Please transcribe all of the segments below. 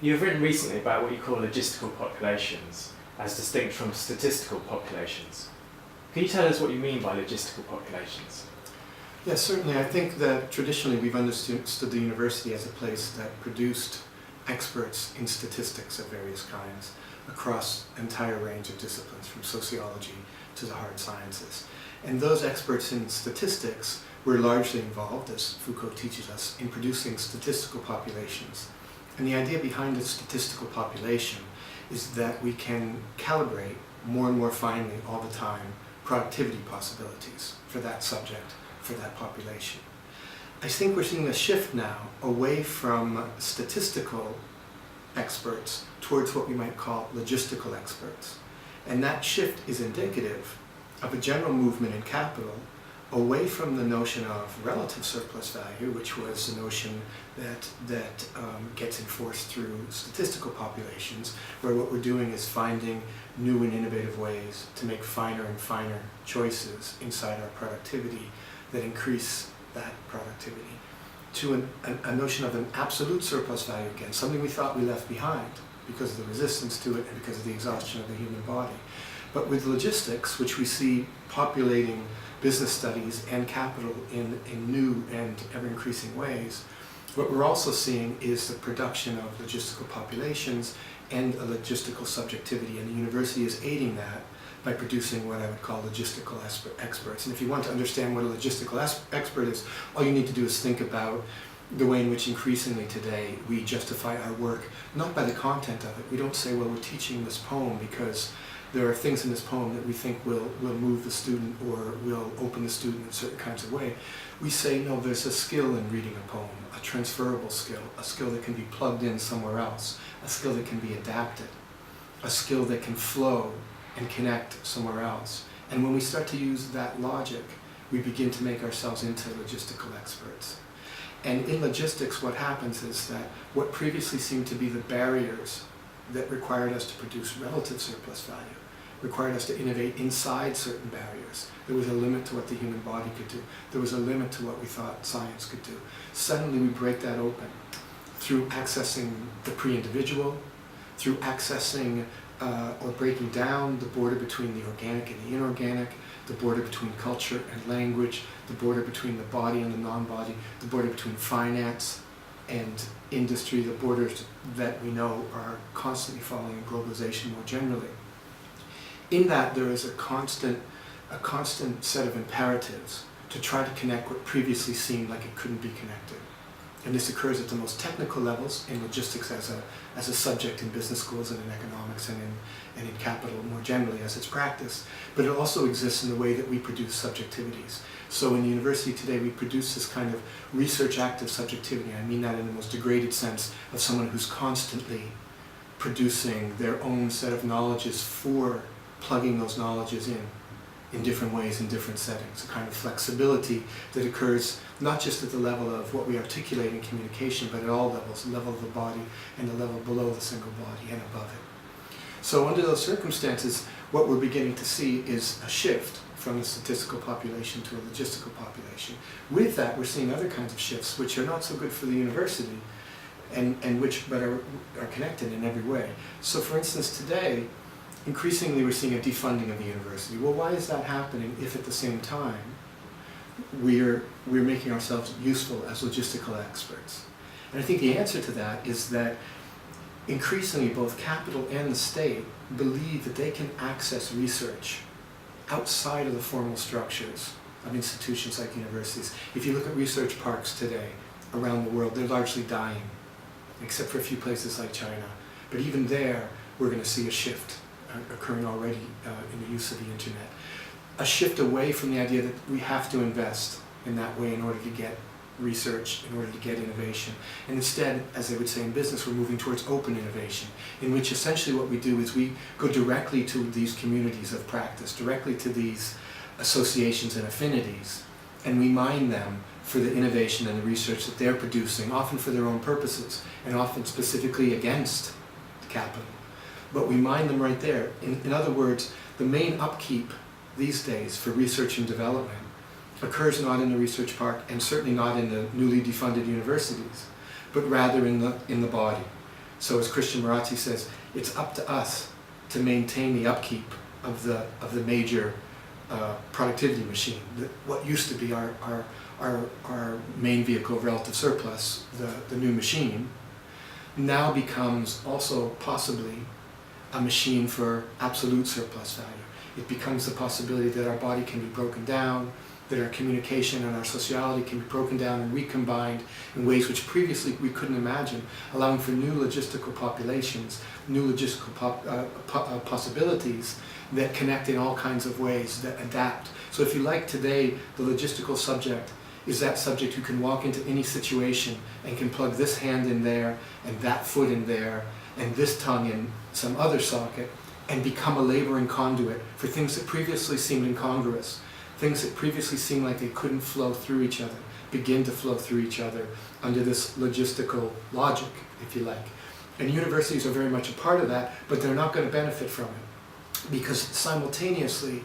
You've written recently about what you call logistical populations, as distinct from statistical populations. Can you tell us what you mean by logistical populations? Yes, certainly. I think that traditionally we've understood the university as a place that produced experts in statistics of various kinds across an entire range of disciplines, from sociology to the hard sciences. And those experts in statistics were largely involved, as Foucault teaches us, in producing statistical populations. And the idea behind a statistical population is that we can calibrate more and more finely all the time productivity possibilities for that subject, for that population. I think we're seeing a shift now away from statistical experts towards what we might call logistical experts. And that shift is indicative of a general movement in capital away from the notion of relative surplus value, which was the notion that gets enforced through statistical populations, where what we're doing is finding new and innovative ways to make finer and finer choices inside our productivity that increase that productivity, to a notion of an absolute surplus value again, something we thought we left behind because of the resistance to it and because of the exhaustion of the human body. But with logistics, which we see populating business studies and capital in new and ever-increasing ways, what we're also seeing is the production of logistical populations and a logistical subjectivity, and the university is aiding that by producing what I would call logistical experts. And if you want to understand what a logistical expert is, all you need to do is think about the way in which increasingly today we justify our work, not by the content of it. We don't say, well, we're teaching this poem because there are things in this poem that we think will move the student or will open the student in certain kinds of way. We say, no, there's a skill in reading a poem, a transferable skill, a skill that can be plugged in somewhere else, a skill that can be adapted, a skill that can flow and connect somewhere else. And when we start to use that logic, we begin to make ourselves into logistical experts. And in logistics, what happens is that what previously seemed to be the barriers that required us to produce relative surplus value, required us to innovate inside certain barriers. There was a limit to what the human body could do. There was a limit to what we thought science could do. Suddenly we break that open through accessing the pre-individual, through accessing or breaking down the border between the organic and the inorganic, the border between culture and language, the border between the body and the non-body, the border between finance and industry, the borders that we know are constantly following globalization more generally. In that, there is a constant set of imperatives to try to connect what previously seemed like it couldn't be connected. And this occurs at the most technical levels, in logistics as a subject in business schools and in economics and in capital more generally as it's practiced. But it also exists in the way that we produce subjectivities. So in the university today, we produce this kind of research active subjectivity. I mean that in the most degraded sense of someone who's constantly producing their own set of knowledges for plugging those knowledges in different ways, in different settings. A kind of flexibility that occurs not just at the level of what we articulate in communication, but at all levels, the level of the body and the level below the single body and above it. So under those circumstances, what we're beginning to see is a shift from a statistical population to a logistical population. With that, we're seeing other kinds of shifts which are not so good for the university and which but are connected in every way. So for instance, today, increasingly we're seeing a defunding of the university. Well, why is that happening if at the same time we're making ourselves useful as logistical experts? And I think the answer to that is that increasingly both capital and the state believe that they can access research outside of the formal structures of institutions like universities. If you look at research parks today around the world, they're largely dying, except for a few places like China. But even there, we're going to see a shift occurring already in the use of the internet. A shift away from the idea that we have to invest in that way in order to get research, in order to get innovation. And instead, as they would say in business, we're moving towards open innovation, in which essentially what we do is we go directly to these communities of practice, directly to these associations and affinities, and we mine them for the innovation and the research that they're producing, often for their own purposes, and often specifically against capital. But we mine them right there. In other words, the main upkeep these days for research and development occurs not in the research park and certainly not in the newly defunded universities, but rather in the body. So as Christian Marazzi says, it's up to us to maintain the upkeep of the major productivity machine. What used to be our main vehicle of relative surplus, the new machine, now becomes also possibly a machine for absolute surplus value. It becomes the possibility that our body can be broken down, that our communication and our sociality can be broken down and recombined in ways which previously we couldn't imagine, allowing for new logistical populations, new logistical possibilities that connect in all kinds of ways, that adapt. So if you like, today, the logistical subject is that subject who can walk into any situation and can plug this hand in there and that foot in there and this tongue in some other socket and become a laboring conduit for things that previously seemed incongruous, things that previously seemed like they couldn't flow through each other, begin to flow through each other under this logistical logic, if you like. And universities are very much a part of that, but they're not going to benefit from it, because simultaneously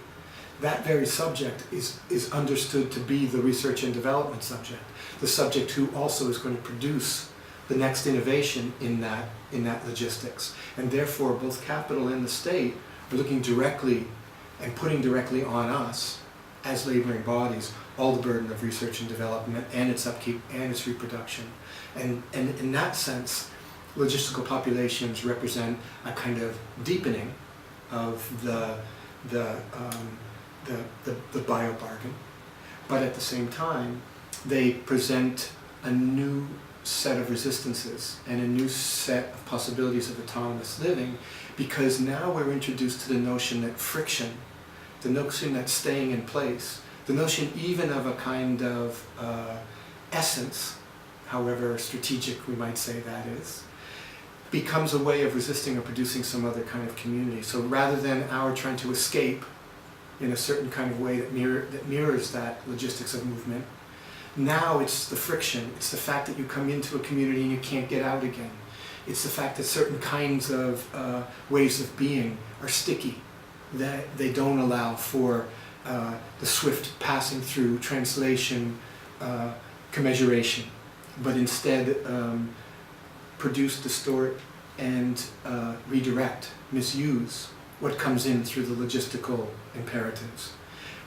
that very subject is understood to be the research and development subject, the subject who also is going to produce the next innovation in that logistics. And therefore both capital and the state are looking directly and putting directly on us as laboring bodies all the burden of research and development and its upkeep and its reproduction. And in that sense, logistical populations represent a kind of deepening of the bio-bargain, but at the same time they present a new set of resistances and a new set of possibilities of autonomous living, because now we're introduced to the notion that friction, the notion that staying in place, the notion even of a kind of essence, however strategic we might say that is, becomes a way of resisting or producing some other kind of community. So rather than our trying to escape in a certain kind of way that mirrors that logistics of movement, now it's the friction, it's the fact that you come into a community and you can't get out again. It's the fact that certain kinds of ways of being are sticky, that they don't allow for the swift passing through, translation, commiseration, but instead produce, distort, and redirect, misuse what comes in through the logistical imperatives.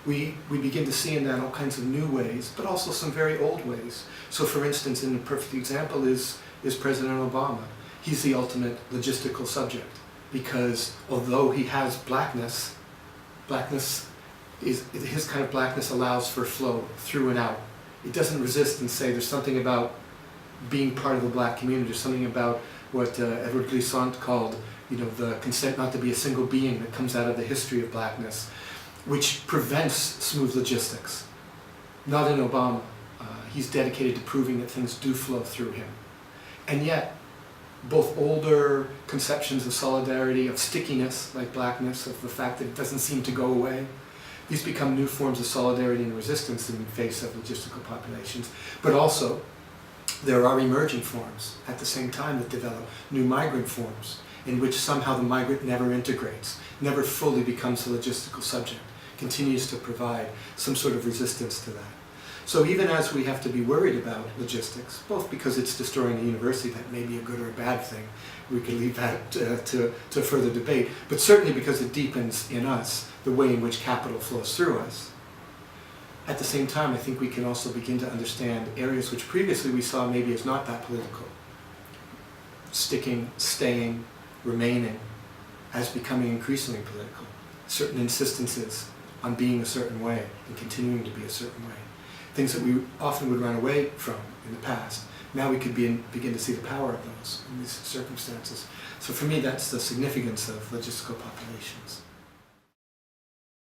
We begin to see in that all kinds of new ways, but also some very old ways. So for instance, and a perfect example is President Obama. He's the ultimate logistical subject, because although he has blackness is, his kind of blackness allows for flow through and out. It doesn't resist and say there's something about being part of the black community, there's something about what Edward Glissant called, the consent not to be a single being that comes out of the history of blackness, which prevents smooth logistics. Not in Obama. He's dedicated to proving that things do flow through him. And yet, both older conceptions of solidarity, of stickiness, like blackness, of the fact that it doesn't seem to go away, these become new forms of solidarity and resistance in the face of logistical populations. But also, there are emerging forms at the same time that develop, new migrant forms, in which somehow the migrant never integrates, never fully becomes a logistical subject, continues to provide some sort of resistance to that. So even as we have to be worried about logistics, both because it's destroying the university, that may be a good or a bad thing, we can leave that to further debate, but certainly because it deepens in us the way in which capital flows through us. At the same time, I think we can also begin to understand areas which previously we saw maybe as not that political. Sticking, staying, remaining, as becoming increasingly political. Certain insistences on being a certain way and continuing to be a certain way. Things that we often would run away from in the past. Now we could begin to see the power of those in these circumstances. So for me, that's the significance of logistical populations.